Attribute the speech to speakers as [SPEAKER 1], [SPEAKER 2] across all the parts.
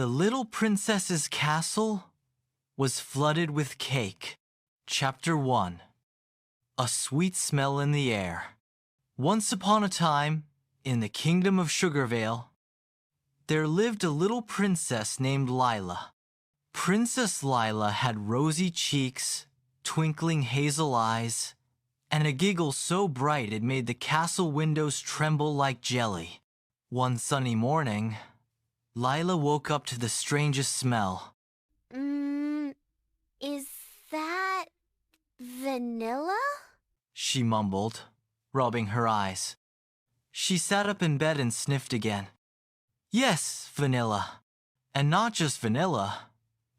[SPEAKER 1] The little princess's castle was flooded with cake. Chapter 1. A sweet smell in the air. Once upon a time, in the kingdom of Sugarvale, there lived a little princess named Lila. Princess Lila had rosy cheeks, twinkling hazel eyes, and a giggle so bright it made the castle windows tremble like jelly. One sunny morning, Lila woke up to the strangest smell.
[SPEAKER 2] Is that vanilla?
[SPEAKER 1] She mumbled, rubbing her eyes. She sat up in bed and sniffed again. Yes, vanilla. And not just vanilla.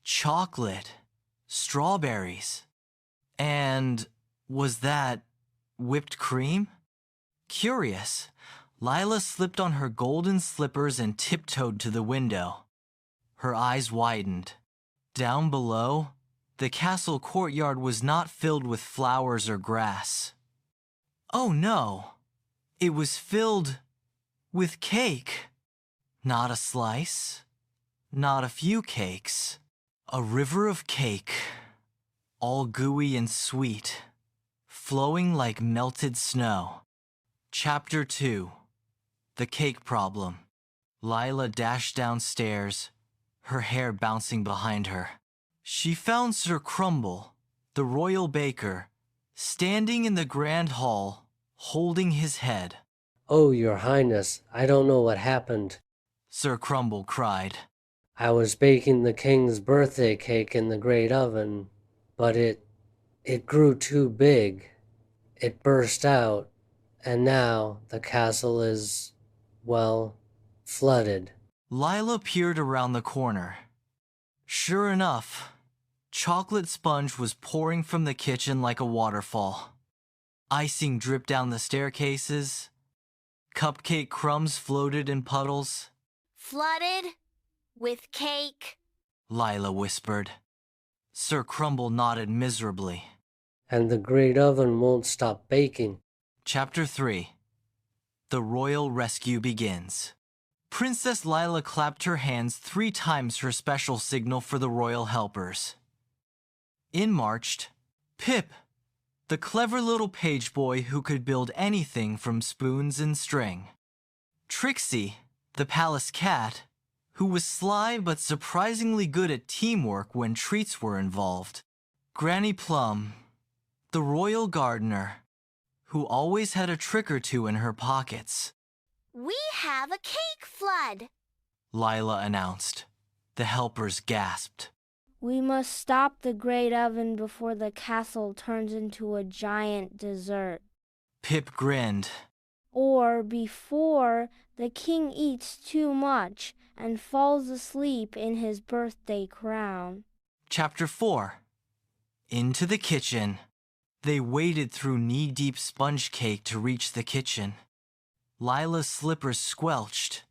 [SPEAKER 1] Chocolate. Strawberries. And was that whipped cream? Curious, Lila slipped on her golden slippers and tiptoed to the window. Her eyes widened. Down below, the castle courtyard was not filled with flowers or grass. Oh no, it was filled with cake. Not a slice, not a few cakes. A river of cake, all gooey and sweet, flowing like melted snow. Chapter 2. The Cake Problem. Lila dashed downstairs, her hair bouncing behind her. She found Sir Crumble, the royal baker, standing in the grand hall, holding his head.
[SPEAKER 3] "Oh, Your Highness, I don't know what happened,"
[SPEAKER 1] Sir Crumble cried.
[SPEAKER 3] "I was baking the king's birthday cake in the great oven, but it grew too big. It burst out, and now the castle is, well, flooded."
[SPEAKER 1] Lila peered around the corner. Sure enough, chocolate sponge was pouring from the kitchen like a waterfall. Icing dripped down the staircases. Cupcake crumbs floated in puddles.
[SPEAKER 2] Flooded with cake,
[SPEAKER 1] Lila whispered. Sir Crumble nodded miserably.
[SPEAKER 3] "And the great oven won't stop baking."
[SPEAKER 1] Chapter 3. The Royal Rescue begins. Princess Lila clapped her hands 3 times, her special signal for the royal helpers. In marched Pip, the clever little page boy who could build anything from spoons and string. Trixie, the palace cat, who was sly but surprisingly good at teamwork when treats were involved. Granny Plum, the royal gardener, who always had a trick or two in her pockets.
[SPEAKER 2] we have a cake flood.
[SPEAKER 1] Lila announced. The helpers gasped.
[SPEAKER 4] "We must stop the great oven before the castle turns into a giant dessert.
[SPEAKER 1] Pip grinned.
[SPEAKER 4] Or before the king eats too much and falls asleep in his birthday crown."
[SPEAKER 1] Chapter 4. Into the kitchen. They waded through knee-deep sponge cake to reach the kitchen. Lila's slippers squelched,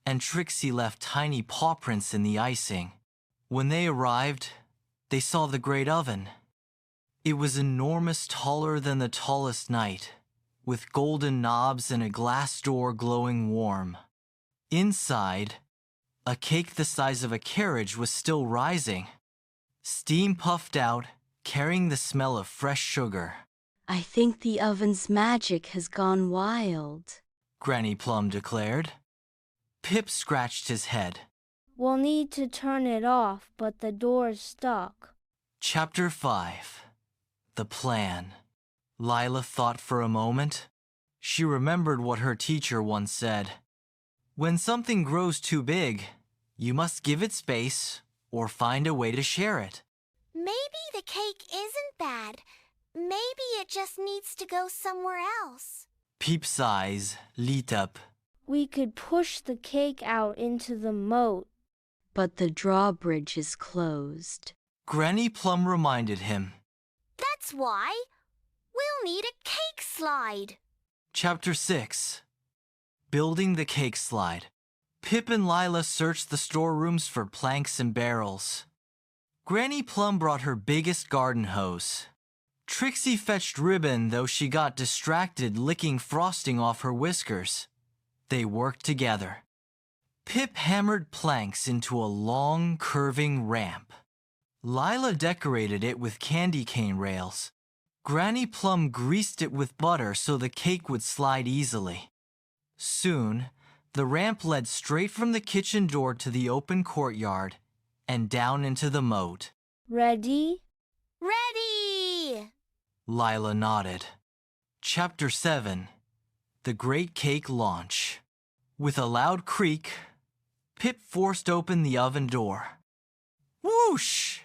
[SPEAKER 1] and Trixie left tiny paw prints in the icing. When they arrived, they saw the great oven. It was enormous, taller than the tallest knight, with golden knobs and a glass door glowing warm. Inside, a cake the size of a carriage was still rising. Steam puffed out, carrying the smell of fresh sugar.
[SPEAKER 5] "I think the oven's magic has gone wild,"
[SPEAKER 1] Granny Plum declared. Pip scratched his head.
[SPEAKER 4] "We'll need to turn it off, but the door's stuck."
[SPEAKER 1] Chapter 5. The Plan. Lila thought for a moment. She remembered what her teacher once said. When something grows too big, you must give it space or find a way to share it.
[SPEAKER 2] Maybe the cake isn't bad. Maybe it just needs to go somewhere else.
[SPEAKER 1] Pip's eyes lit up.
[SPEAKER 4] "We could push the cake out into the moat."
[SPEAKER 5] "But the drawbridge is closed."
[SPEAKER 1] Granny Plum reminded him.
[SPEAKER 2] That's why we'll need a cake slide.
[SPEAKER 1] Chapter 6. Building the Cake Slide. Pip and Lila searched the storerooms for planks and barrels. Granny Plum brought her biggest garden hose. Trixie fetched ribbon, though she got distracted licking frosting off her whiskers. They worked together. Pip hammered planks into a long, curving ramp. Lila decorated it with candy cane rails. Granny Plum greased it with butter so the cake would slide easily. Soon, the ramp led straight from the kitchen door to the open courtyard and down into the moat.
[SPEAKER 4] Ready?
[SPEAKER 2] Ready!
[SPEAKER 1] Lila nodded. Chapter 7. The Great Cake Launch. With a loud creak, Pip forced open the oven door. Whoosh!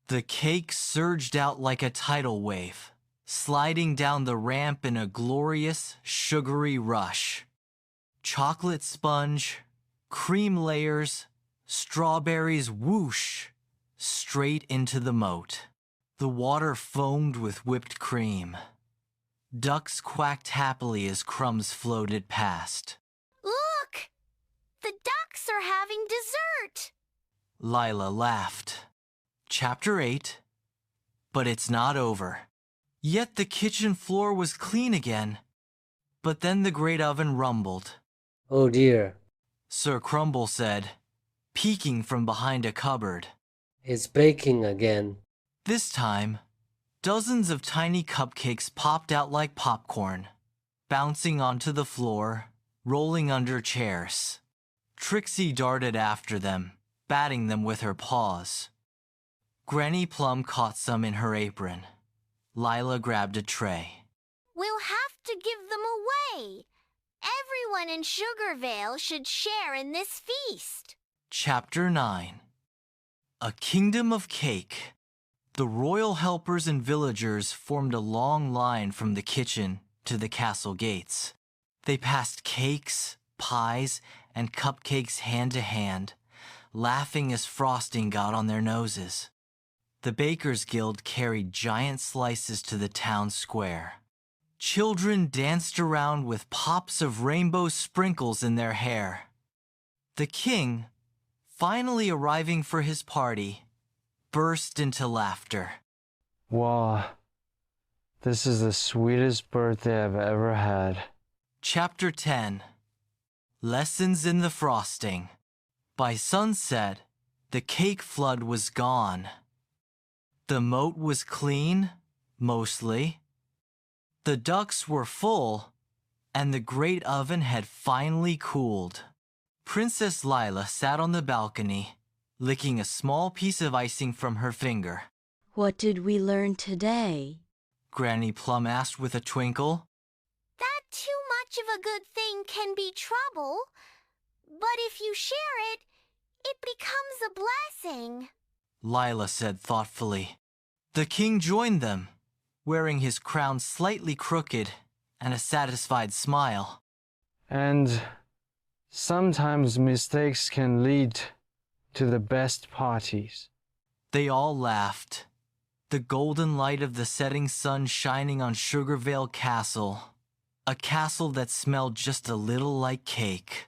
[SPEAKER 1] The cake surged out like a tidal wave, sliding down the ramp in a glorious, sugary rush. Chocolate sponge, cream layers, strawberries whoosh, straight into the moat. The water foamed with whipped cream. Ducks quacked happily as crumbs floated past.
[SPEAKER 2] Look! The ducks are having dessert!
[SPEAKER 1] Lila laughed. Chapter 8. But it's not over. Yet the kitchen floor was clean again. But then the great oven rumbled.
[SPEAKER 3] Oh dear,
[SPEAKER 1] Sir Crumble said, peeking from behind a cupboard.
[SPEAKER 3] it's baking again.
[SPEAKER 1] This time, dozens of tiny cupcakes popped out like popcorn, bouncing onto the floor, rolling under chairs. Trixie darted after them, batting them with her paws. Granny Plum caught some in her apron. Lila grabbed a tray.
[SPEAKER 2] We'll have to give them away. Everyone in Sugarvale should share in this feast.
[SPEAKER 1] Chapter 9. A Kingdom of Cake. The royal helpers and villagers formed a long line from the kitchen to the castle gates. They passed cakes, pies, and cupcakes hand to hand, laughing as frosting got on their noses. The Bakers' Guild carried giant slices to the town square. Children danced around with pops of rainbow sprinkles in their hair. The king, finally arriving for his party, burst into laughter.
[SPEAKER 6] Wow, this is the sweetest birthday I've ever had.
[SPEAKER 1] Chapter 10. Lessons in the Frosting. By sunset, the cake flood was gone. The moat was clean, mostly. The ducks were full, and the great oven had finally cooled. Princess Lila sat on the balcony, licking a small piece of icing from her finger.
[SPEAKER 5] What did we learn today?
[SPEAKER 1] Granny Plum asked with a twinkle.
[SPEAKER 2] That too much of a good thing can be trouble, but if you share it, it becomes a blessing.
[SPEAKER 1] Lila said thoughtfully. The king joined them, wearing his crown slightly crooked and a satisfied smile.
[SPEAKER 6] And sometimes mistakes can lead to the best parties.
[SPEAKER 1] They all laughed, the golden light of the setting sun shining on Sugarvale Castle, a castle that smelled just a little like cake.